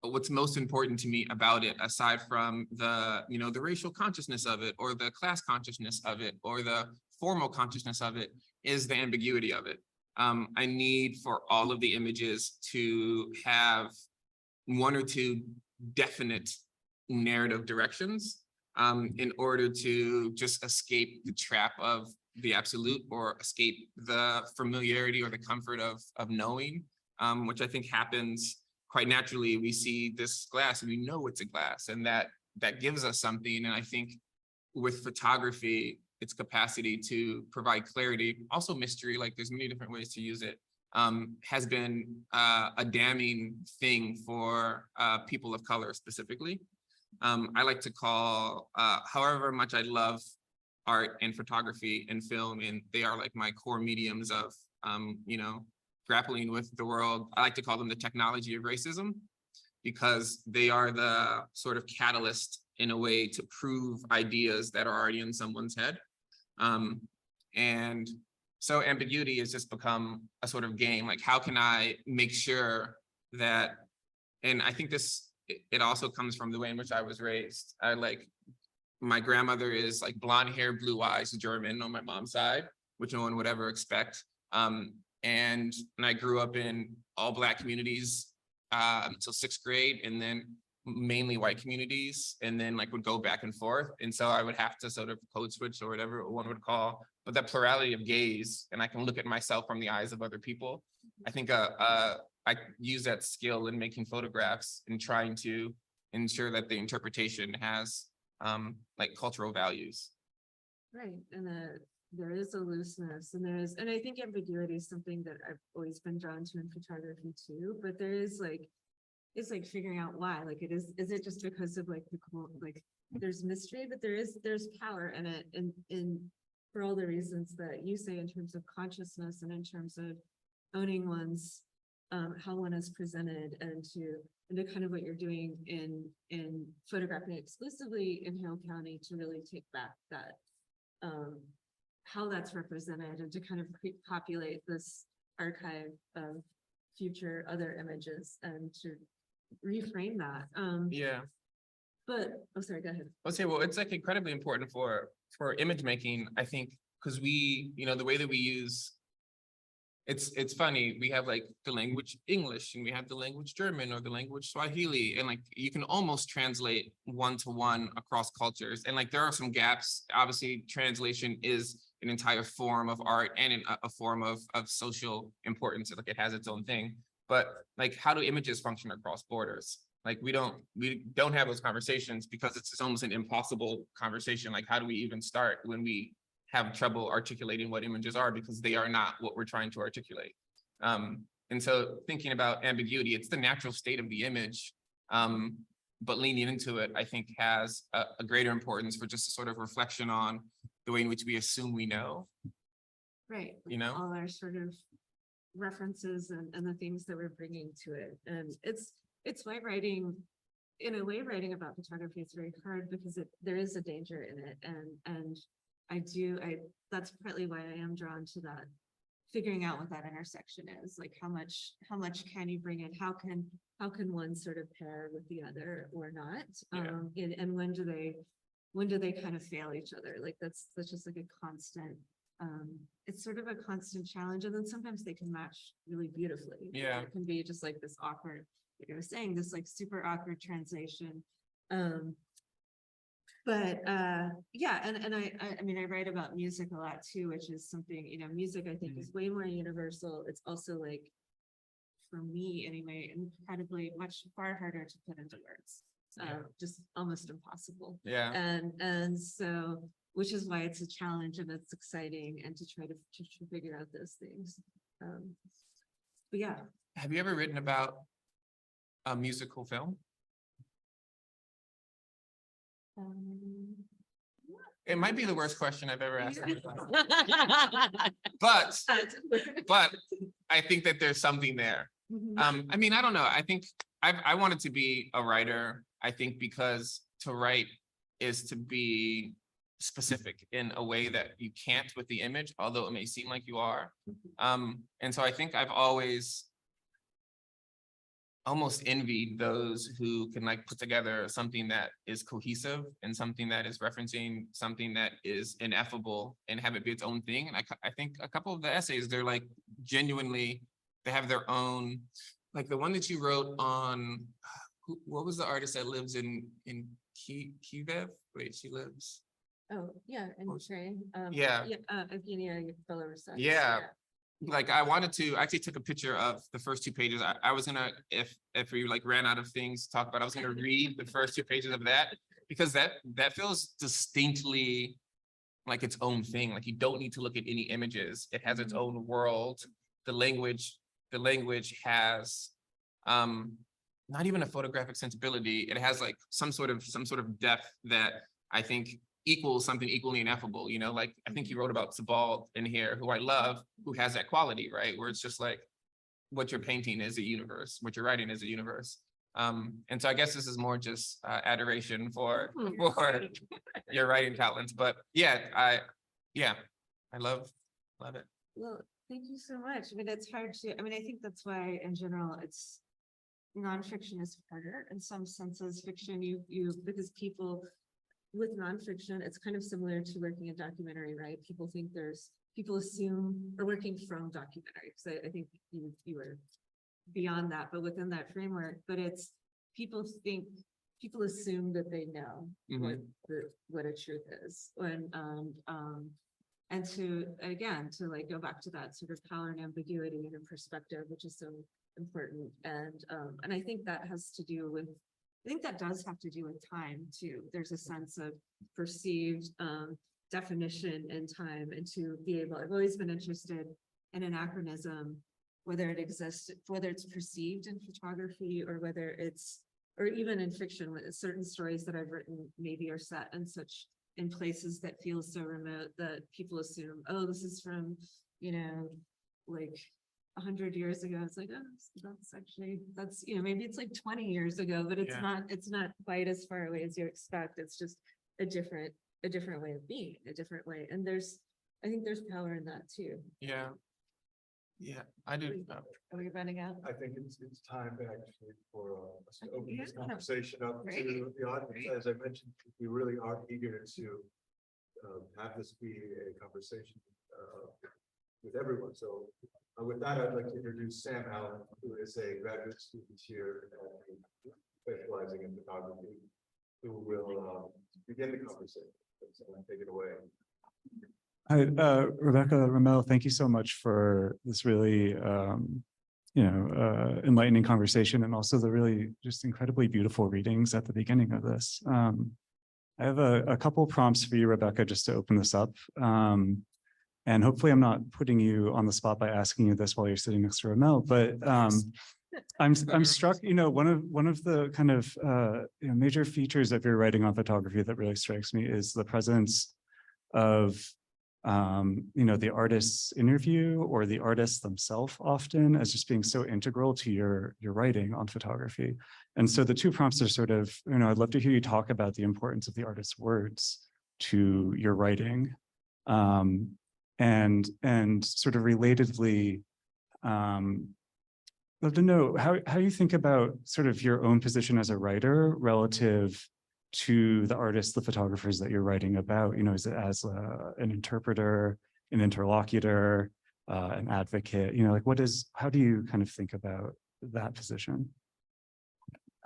what's most important to me about it, aside from the, the racial consciousness of it, or the class consciousness of it, or the formal consciousness of it, is the ambiguity of it. I need for all of the images to have one or two definite narrative directions, in order to just escape the trap of the absolute, or escape the familiarity or the comfort of knowing, which I think happens quite naturally. We see this glass and we know it's a glass, and that gives us something. And I think with photography, its capacity to provide clarity, also mystery, like there's many different ways to use it, has been a damning thing for people of color specifically. I like to call, however much I love art and photography and film, and they are like my core mediums of, grappling with the world. I like to call them the technology of racism, because they are the sort of catalyst in a way to prove ideas that are already in someone's head. And so ambiguity has just become a sort of game. Like, how can I make sure that, and I think it also comes from the way in which I was raised. My grandmother is like blonde hair, blue eyes, German on my mom's side, which no one would ever expect. And I grew up in all Black communities until 6th grade, and then mainly white communities, and then like would go back and forth. And so I would have to sort of code switch or whatever one would call, but that plurality of gaze, and I can look at myself from the eyes of other people. I think I use that skill in making photographs and trying to ensure that the interpretation has like cultural values. Right, and there is a looseness, and I think ambiguity is something that I've always been drawn to in photography too, but there is like, it's like figuring out why, like is it just because of like there's mystery, but there's power in it, and for all the reasons that you say in terms of consciousness and in terms of owning one's how one is presented, and to kind of what you're doing in photographing exclusively in Hale County to really take back that how that's represented, and to kind of populate this archive of future other images and to reframe that. Yeah. But sorry, go ahead. I'll say, well, it's like incredibly important for image making, I think, because we, the way that we use, it's funny, we have like the language English, and we have the language German, or the language Swahili, and like you can almost translate one-to-one across cultures, and like there are some gaps. Obviously, translation is an entire form of art and a form of social importance. Like it has its own thing, but like, how do images function across borders? Like we don't have those conversations, because it's almost an impossible conversation. Like, how do we even start when we have trouble articulating what images are, because they are not what we're trying to articulate. And so thinking about ambiguity, it's the natural state of the image, but leaning into it, I think, has a greater importance for just a sort of reflection on the way in which we assume we know. Right. All our sort of references and the things that we're bringing to it. And it's why writing, in a way, writing about photography is very hard, because there is a danger in it. And that's partly why I am drawn to that, figuring out what that intersection is, like how much can you bring in, how can one sort of pair with the other or not. Yeah. And when do they kind of fail each other? Like that's just like a constant, it's sort of a constant challenge, and then sometimes they can match really beautifully. Yeah. It can be just like this awkward, like I was saying, this like super awkward translation. But yeah, and I mean, I write about music a lot too, which is something, music I think is way more universal. It's also like, for me anyway, incredibly far harder to put into words. Just almost impossible. Yeah. And so, which is why it's a challenge, and it's exciting, and to try to figure out those things. But yeah. Have you ever written about a musical film? It might be the worst question I've ever asked. But I think that there's something there. I mean, I don't know. I think I wanted to be a writer, I think, because to write is to be specific in a way that you can't with the image, although it may seem like you are. And so I think I've always almost envied those who can like put together something that is cohesive, and something that is referencing something that is ineffable, and have it be its own thing. And I think a couple of the essays, they're like genuinely, they have their own, like the one that you wrote on, what was the artist that lives in Kyiv? Wait, she lives. Oh, yeah, and Trey. Yeah. Evgenia Belarusov. Yeah. Like I actually took a picture of the first 2 pages. I was gonna, if we like ran out of things to talk about, I was gonna read the first 2 pages of that, because that feels distinctly like its own thing. Like you don't need to look at any images. It has its own world. The language has not even a photographic sensibility. It has like some sort of depth that I think equals something equally ineffable, like I think you wrote about Sebald in here, who I love, who has that quality, right? Where it's just like, what you're painting is a universe, what you're writing is a universe. And so I guess this is more just adoration for your writing talents. But yeah, I love it. Well, thank you so much. I mean, it's hard to, I mean, I think that's why in general, it's nonfiction is harder in some senses. Fiction, because people with nonfiction, it's kind of similar to working in documentary, right? People assume, or working from documentary, because I think you were beyond that, but within that framework, but it's, people assume that they know what a truth is. And to, again, to like go back to that sort of power and ambiguity and perspective, which is so important. And I think that has to do with, I think that does have to do with time too. There's a sense of perceived definition in time, and to be able, I've always been interested in anachronism, whether it exists, whether it's perceived in photography or whether it's, or even in fiction, with certain stories that I've written maybe are set in places that feel so remote that people assume, oh, this is from, like 100 years ago. It's like, oh, that's maybe it's like 20 years ago, but it's not quite as far away as you expect. It's just a different way of being, a different way. And I think there's power in that too. Yeah, I do. Are we running out? I think it's time actually for us to open this Yeah. conversation up Great. to the audience. Great. As I mentioned, we really are eager to have this be a conversation with everyone. So with that, I'd like to introduce Sam Allen, who is a graduate student here specializing in photography, who will begin the conversation. So take it away. Hi, Rebecca, RaMell, thank you so much for this really, enlightening conversation, and also the really just incredibly beautiful readings at the beginning of this. I have a couple prompts for you, Rebecca, just to open this up. And hopefully I'm not putting you on the spot by asking you this while you're sitting next to RaMell, but I'm struck, one of the kind of major features of your writing on photography that really strikes me is the presence of the artist's interview or the artist themselves often as just being so integral to your writing on photography. And so the two prompts are sort of, I'd love to hear you talk about the importance of the artist's words to your writing. And sort of relatedly, love to know how you think about sort of your own position as a writer relative to the artists, the photographers that you're writing about. Is it as an interpreter, an interlocutor, an advocate? How do you kind of think about that position?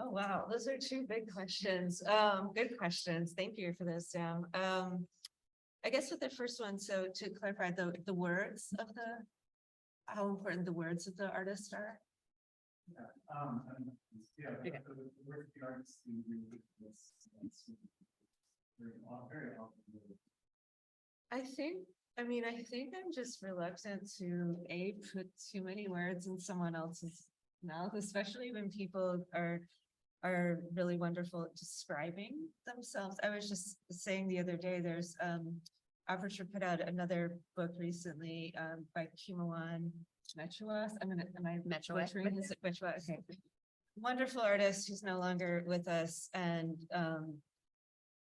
Oh, wow. Those are two big questions. Good questions. Thank you for this, Sam. I guess with the first one, so to clarify the words of how important the words of the artist are. Okay. I think I'm just reluctant to put too many words in someone else's mouth, especially when people are really wonderful at describing themselves. I was just saying the other day, there's Aperture put out another book recently by Kimawan Mechua. Am I butchering his Mechua? Okay. Wonderful artist who's no longer with us, and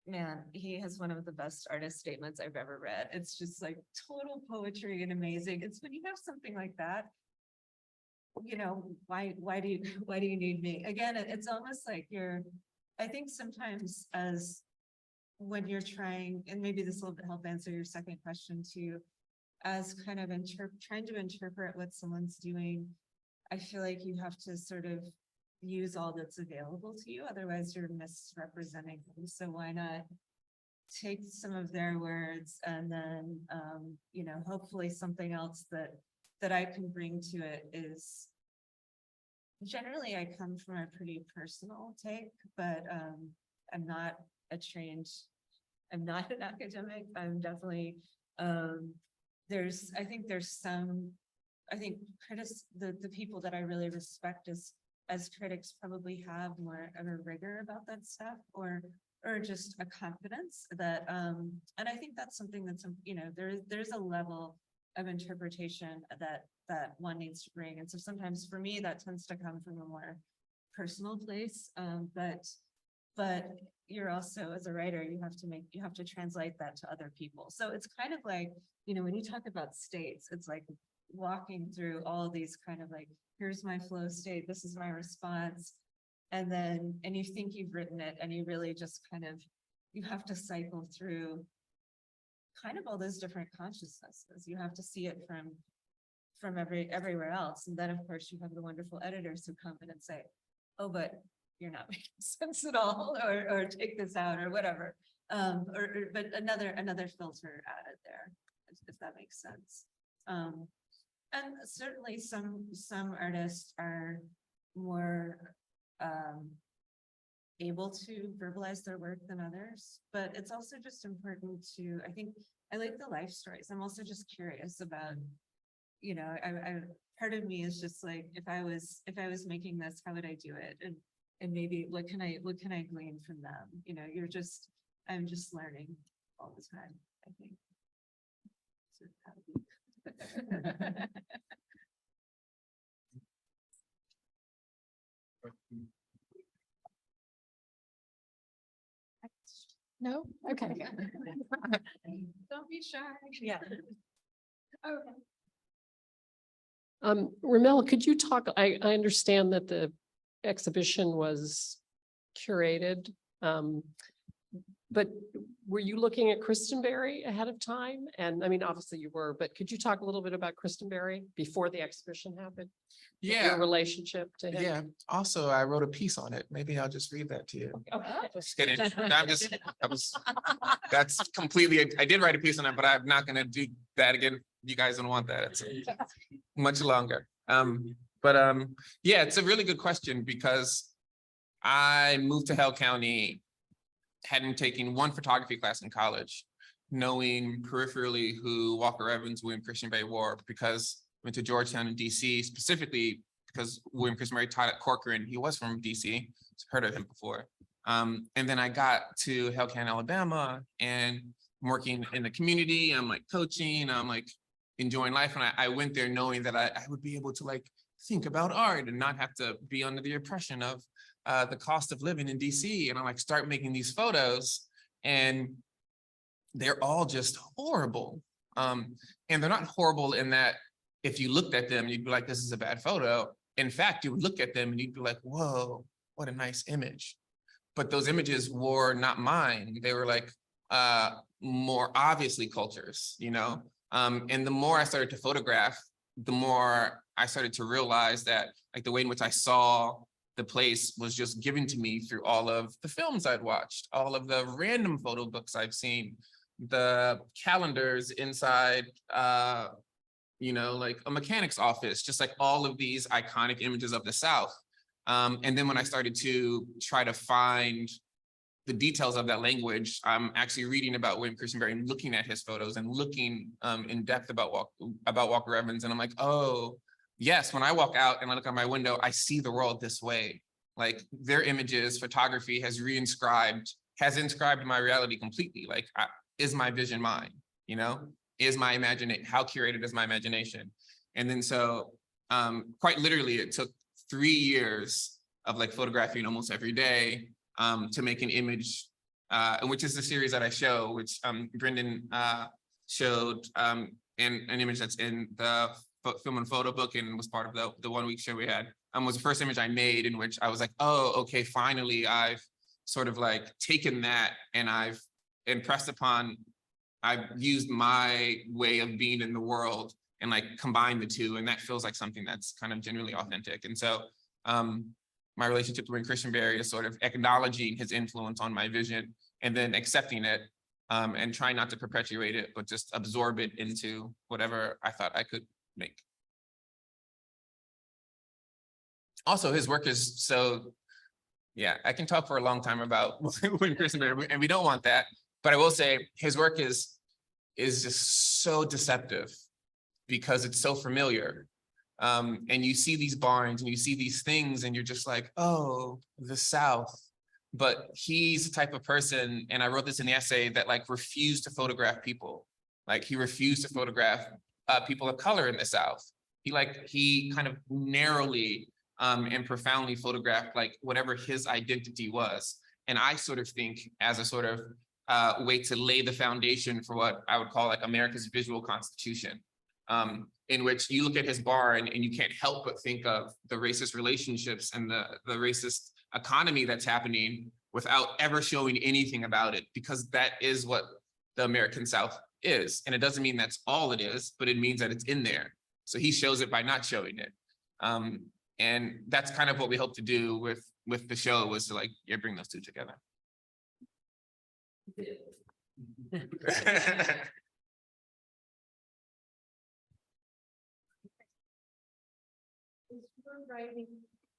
man, he has one of the best artist statements I've ever read. It's just like total poetry and amazing. It's when you have something like that, why do you need me? Again, it's almost like I think sometimes when you're trying, and maybe this will help answer your second question too, as kind of trying to interpret what someone's doing, I feel like you have to sort of use all that's available to you. Otherwise you're misrepresenting them. So why not take some of their words and then, hopefully something else that I can bring to it is, generally I come from a pretty personal take, but I'm not an academic. I'm definitely, the people that I really respect as critics probably have more of a rigor about that stuff, or just a confidence that, and I think that's something that's, there's a level interpretation that one needs to bring. And so sometimes for me, that tends to come from a more personal place. But you're also, as a writer, you have to translate that to other people. So it's kind of like, when you talk about states, it's like walking through all these kind of like, here's my flow state, this is my response. And you think you've written it, and you really just you have to cycle through kind of all those different consciousnesses. You have to see it from everywhere else. And then of course you have the wonderful editors who come in and say, oh, but you're not making sense at all, or take this out, or whatever. But another filter added there, if that makes sense. And certainly some artists are more able to verbalize their work than others, but it's also just important to, I think, I like the life stories. I'm also just curious about, I part of me is just like, if I was making this, how would I do it? And maybe what can I glean from them? I'm just learning all the time, I think. No? Okay. Don't be shy. Yeah. RaMell, could you talk, I understand that the exhibition was curated, but were you looking at Christenberry ahead of time? And I mean, obviously you were, but could you talk a little bit about Christenberry before the exhibition happened? Yeah. Your relationship to him? Yeah. Also, I wrote a piece on it. Maybe I'll just read that to you. Just kidding. That's completely, I did write a piece on it, but I'm not gonna do that again. You guys don't want that. It's much longer. Yeah, it's a really good question, because I moved to Hale County, hadn't taken one photography class in college, knowing peripherally who Walker Evans, William Christian Barry were, because I went to Georgetown in DC, specifically because William Christian Barry taught at Corcoran. He was from DC, heard of him before. And then I got to Hale County, Alabama, and I'm working in the community. I'm like coaching, I'm like enjoying life. And I went there knowing that I would be able to like think about art and not have to be under the oppression of the cost of living in DC. And I like start making these photos, and they're all just horrible. And they're not horrible in that if you looked at them, you'd be like, this is a bad photo. In fact, you would look at them and you'd be like, whoa, what a nice image. But those images were not mine. They were like more obviously cultures, and the more I started to photograph, the more I started to realize that like the way in which I saw the place was just given to me through all of the films I'd watched, all of the random photo books I've seen, the calendars inside, like a mechanic's office, just like all of these iconic images of the South. And then when I started to try to find the details of that language, I'm actually reading about William Christian Barry and looking at his photos and looking in depth about Walker Evans. And I'm like, oh, yes, when I walk out and I look out my window, I see the world this way. Like their images, photography has inscribed my reality completely. Like, is my vision mine? Is my imagination, how curated is my imagination? And then so quite literally, it took 3 years of like photographing almost every day to make an image, which is the series that I show, which Brendan showed, and an image that's in the film and photo book and was part of the 1 week show we had, was the first image I made, in which I was like, oh, okay, finally I've sort of like taken that and I've used my way of being in the world and like combined the two. And that feels like something that's kind of genuinely authentic. And so my relationship with Christian Barry is sort of acknowledging his influence on my vision and then accepting it and trying not to perpetuate it, but just absorb it into whatever I thought I could make. Also, his work is so, yeah, I can talk for a long time about William Christian Barry, and we don't want that. But I will say his work is just so deceptive because it's so familiar. And you see these barns and you see these things and you're just like, oh, the South. But he's the type of person, and I wrote this in the essay, that like refused to photograph people. Like he refused to photograph people of color in the South. He kind of narrowly and profoundly photographed like whatever his identity was. And I sort of think as a sort of way to lay the foundation for what I would call like America's visual constitution, in which you look at his bar and you can't help but think of the racist relationships and the racist economy that's happening without ever showing anything about it, because that is what the American South is. And it doesn't mean that's all it is, but it means that it's in there. So he shows it by not showing it. And that's kind of what we hope to do with the show, was to like, yeah, bring those two together.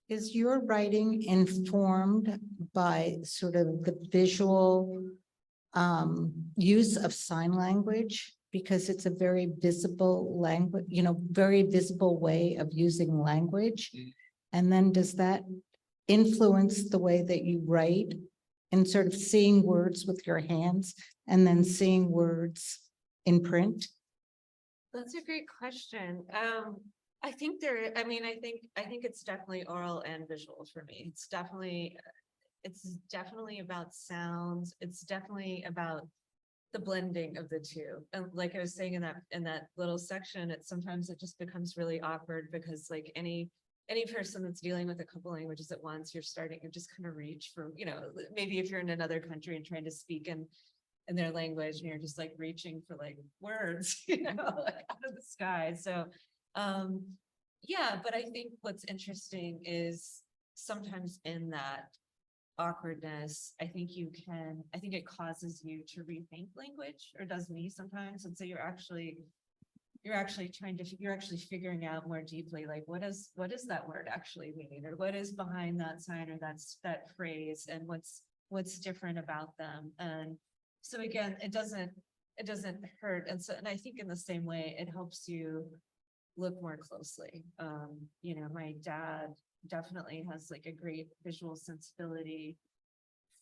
Is your writing informed by sort of the visual use of sign language? Because it's a very visible language, very visible way of using language. And then does that influence the way that you write and sort of seeing words with your hands and then seeing words in print? That's a great question. I think I think it's definitely oral and visual for me. It's definitely about sounds. It's definitely about the blending of the two. And like I was saying in that little section, sometimes it just becomes really awkward because like any person that's dealing with a couple languages at once, you're just kind of reach for, maybe if you're in another country and trying to speak in their language and you're just like reaching for like words, like out of the sky. So yeah, but I think what's interesting is sometimes in that awkwardness, I think it causes you to rethink language, or does me sometimes. And so you're actually figuring out more deeply, like what does that word actually mean, or what is behind that sign or that phrase, and what's different about them. And so again, it doesn't hurt. And I think in the same way, it helps you look more closely. My dad definitely has like a great visual sensibility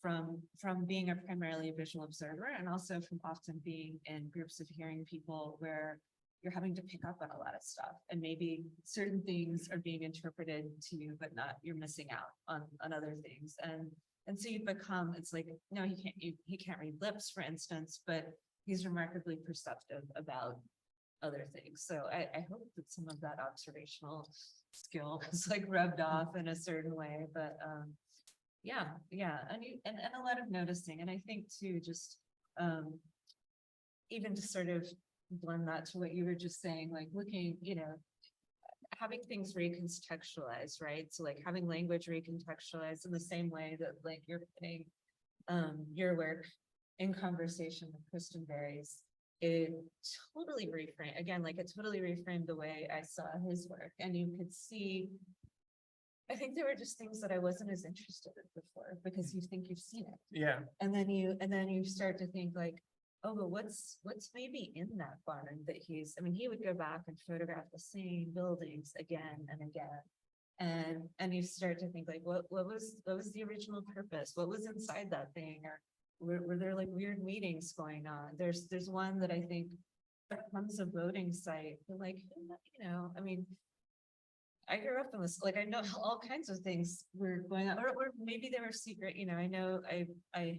from being primarily a visual observer, and also from often being in groups of hearing people where you're having to pick up on a lot of stuff, and maybe certain things are being interpreted to you, but you're missing out on other things. And so you become, it's like, no, he can't read lips, for instance, but he's remarkably perceptive about other things. So I hope that some of that observational skill is like rubbed off in a certain way, but yeah. And a lot of noticing. And I think too, just even to sort of blend that to what you were just saying, like looking, having things recontextualized, right? So like having language recontextualized in the same way that like you're putting your work in conversation with Kristen Berry's, it totally reframed the way I saw his work. And you could see, I think there were just things that I wasn't as interested in before, because you think you've seen it. Yeah. And then you start to think like, oh, but what's maybe in that barn that he would go back and photograph the same buildings again and again. And you start to think like, what was the original purpose? What was inside that thing? Or were there like weird meetings going on? There's one that I think becomes a voting site. But like, I grew up in this, like, I know all kinds of things were going on, or maybe they were secret. I know I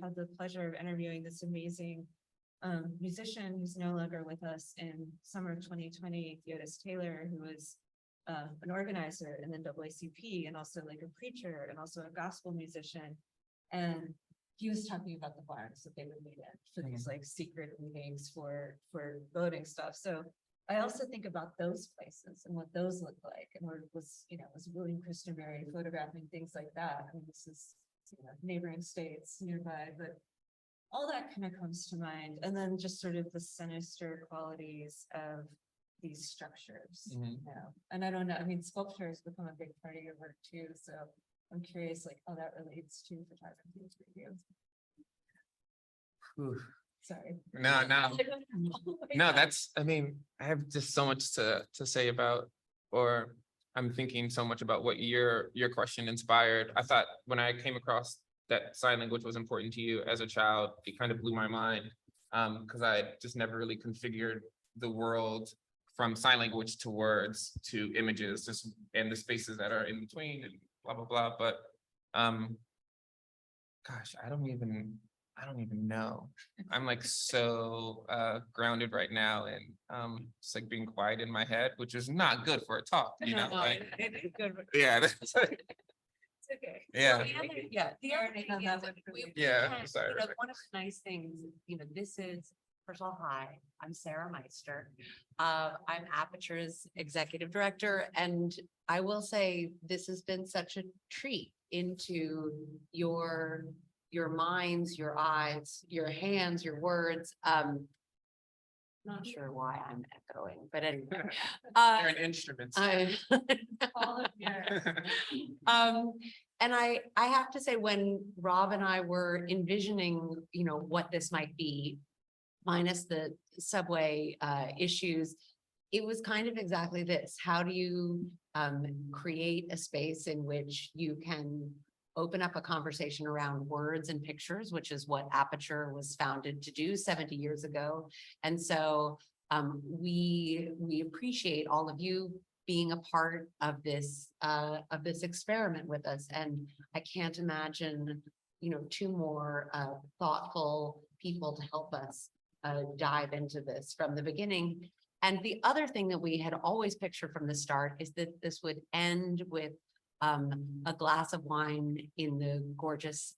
had the pleasure of interviewing this amazing musician who's no longer with us in summer of 2020, Theodis Taylor, who was an organizer in the NAACP and also like a preacher and also a gospel musician. And he was talking about the barns that they would meet in for these like secret meetings for voting stuff. So I also think about those places and what those look like, and was William Kristen Berry photographing things like that. I mean, this is neighboring states nearby, but all that kind of comes to mind. And then just sort of the sinister qualities of these structures. And I don't know, I mean, sculpture has become a big part of your work too. So I'm curious like how that relates to photography for you. Sorry. No, that's, I have just so much to say about, or I'm thinking so much about what your question inspired. I thought when I came across that sign language was important to you as a child, it kind of blew my mind, because I just never really configured the world from sign language to words to images, just and the spaces that are in between and blah, blah, blah. But gosh, I don't even know. I'm like so grounded right now and just like being quiet in my head, which is not good for a talk, you know? Like, It is good. yeah. It's okay. Yeah. Well, the other thing is that we Yeah, can, sorry, you know, Rebecca. one of the nice things, you know, this is, first of all, hi, I'm Sarah Meister. I'm Aperture's executive director, and I will say this has been such a treat into your minds, your eyes, your hands, your words. Not sure why I'm echoing, but anyway. They're an instrument. I. And I have to say, when Rob and I were envisioning, you know, what this might be, minus the subway issues, it was kind of exactly this. How do you create a space in which you can open up a conversation around words and pictures, which is what Aperture was founded to do 70 years ago. And so we appreciate all of you being a part of this experiment with us. And I can't imagine, you know, two more thoughtful people to help us dive into this from the beginning. And the other thing that we had always pictured from the start is that this would end with a glass of wine in the gorgeous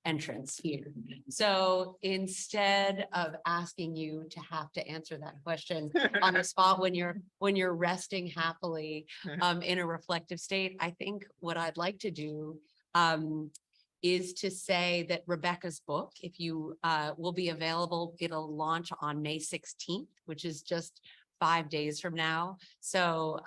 entrance here. So instead of asking you to have to answer that question on the spot when you're resting happily in a reflective state, I think what I'd like to do is to say that Rebecca's book, if you will be available, it'll launch on May 16th, which is just 5 days from now. So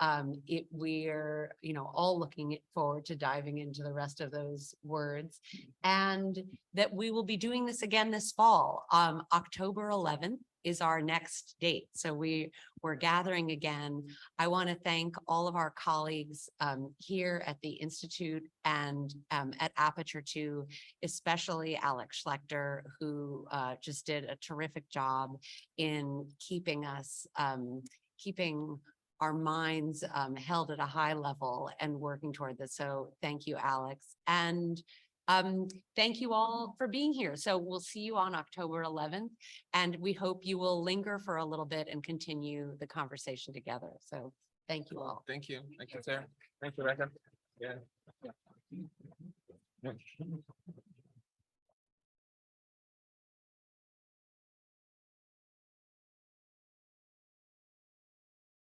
we're, you know, all looking forward to diving into the rest of those words, and that we will be doing this again this fall. October 11th is our next date. So we're gathering again. I want to thank all of our colleagues here at the Institute and at Aperture too, especially Alex Schlechter, who just did a terrific job in keeping us, keeping our minds held at a high level and working toward this. So thank you, Alex. And thank you all for being here. So we'll see you on October 11th, and we hope you will linger for a little bit and continue the conversation together. So thank you all. Thank you. Thank you, Sarah. Thank you, Rebecca. Yeah.